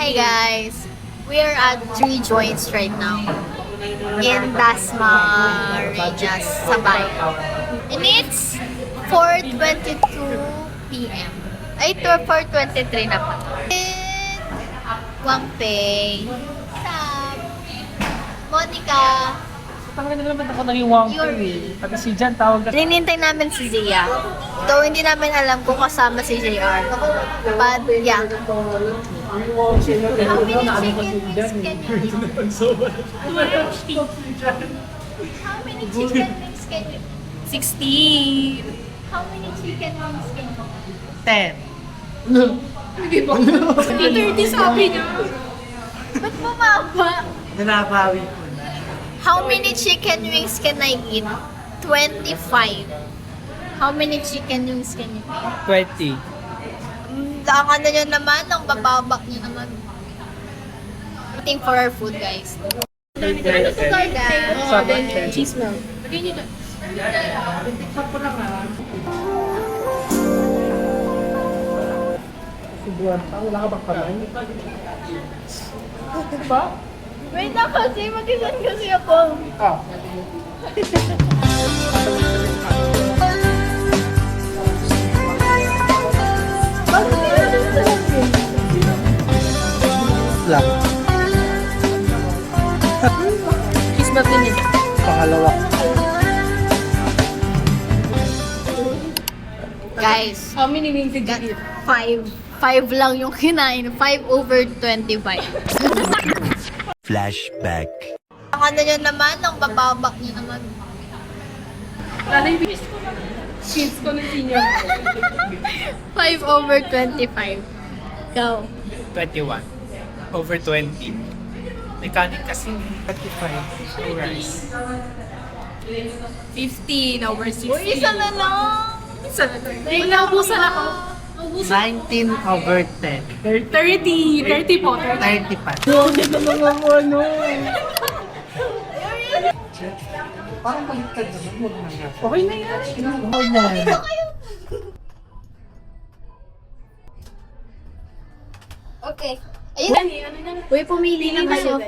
Hi guys! We are at 3 Joints right now in Dasmariñas, Sabay. And it's 4:22 p.m. Ay, 4:23 na pa. And Wangpei, Sam, Monica, Tanggalin na naman ako naging Wang Yuri. Pati si Jan tawag na. Ninintay namin si Zia. Though hindi namin alam kung kasama si JR. But yeah. How many chicken wings can you? 16. How many chicken wings can you? 30 sabi niya. Ba't bumaba? Nanabawi ko na. How many chicken wings can I eat? 25. How many chicken wings can you eat? 20. Ang ano nyo naman, ang bababak nyo naman. Waiting for our food, guys. Cheese milk. Lagyan niyo na. Subuhan pa, wala ka bang kamay? Diba? Wait na kasi, mag-isan kasi ako. Ah. Bakit nila dun sa lagi? Lang. Cheese milk din yun. Pangalawa. Guys, How many wings did you eat? 5 lang yung kinain. 5/25. Flashback. Ang ano nyo naman, ang bababak nyo naman. Wala na yung cheese ko na senior. 5/25. Go. 21. Over 20. Mechanic kasi 35 hours. 15 over 16. Uy, isa na lang. Isa na lang. Ay, naubusan ako. Naubusan. 19 over 10. 30. 30 po. 30. 30 pa. Hindi na lang ako ano. Parang baliktad naman. Huwag na nga. Okay na yan. Huwag na. Okay. Ayun. Ano na? Uy, pumili na kayo.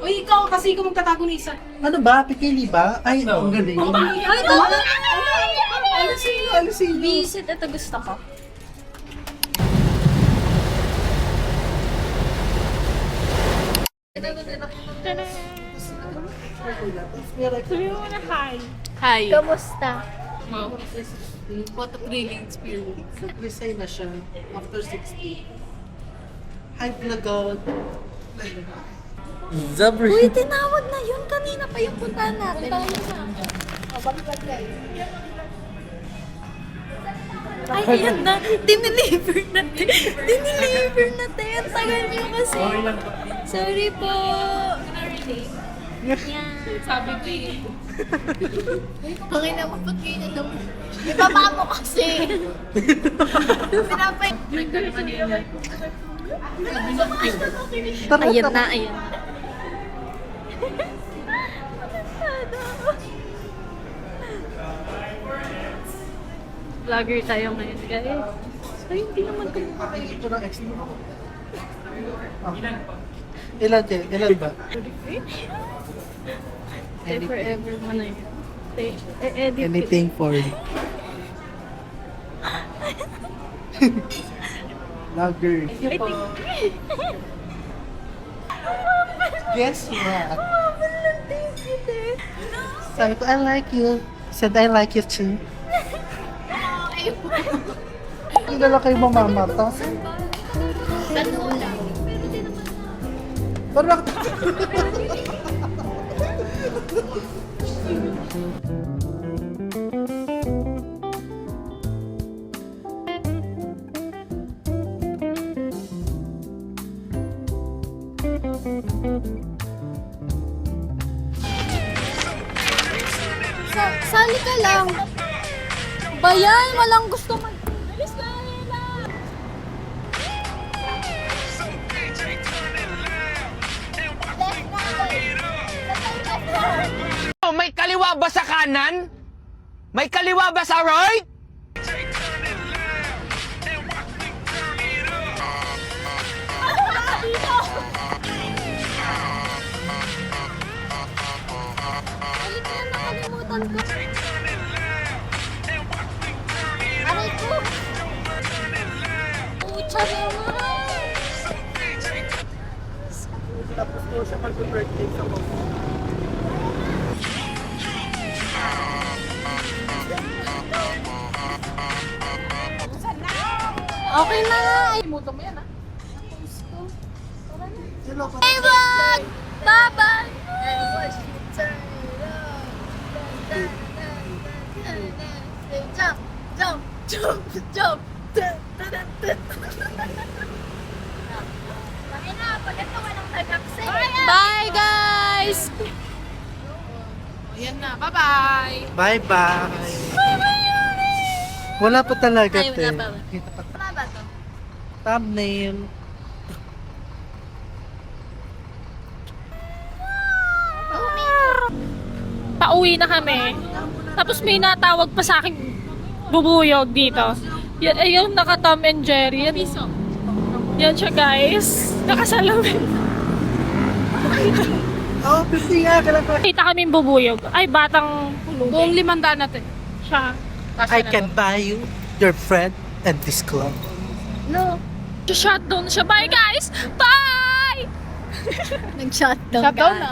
Uy, ikaw kasi ikaw magtatago na isa. Ano ba? Pipili ba? Ay, ang galing. Ay, ito. Ano sino? Visit, ito gusto ko. Sabi mo na hi. Hi. Kamusta? Wow. What a thrilling experience. Resign na siya after 60. Hi, vlogger. Uy, tinawag na yun. Kanina pa yung puntahan natin. Ay, ayan na. Dineliver natin. Dineliver natin. Ang tagal niyo kasi. Sorry po. Yan. Sabi ko eh. Pangina mo, ba't ganyan naman? Ibaba mo kasi. Pinapay. Ayan na, ayan. Vlogger tayo ngayon, guys. Ay, hindi naman kumakain. Ito ng ex mo. Ilan din? Ilan ba? Stay forever mo na yun. Stay, edit Anything for you. Vlogger. it. Guess what? Sabi ko, I like you. Said, I like you too. Hindi na lang kayo mamamata. Parang... Sali ka lang. Bayan, walang gusto mag... Alis na nila. May kaliwa ba sa kanan? May kaliwa ba sa right? Aray ko! Pucha naman! Tapos po siya mag-birthday sa mo. Okay na! Imuto mo yan, ha? Ewan! Baba! Jump! Jump! Jump! Jump! Bye, guys! Ayan na. Bye-bye! Bye-bye! Wala pa talaga, Ay, te. wala pa. Tama ba to? Thumbnail. Pauwi na kami. Tapos may natawag pa sa akin bubuyog dito. Yan, yung naka Tom and Jerry. Yan siya guys. Nakasalamin. Oh, 50 nga ka lang pa. Kita kami bubuyog. Ay, batang Buong 500 natin. siya. I can buy you your friend and this club. No. Shutdown siya. Bye guys! Bye! Nag-shutdown Shutdown ka. na.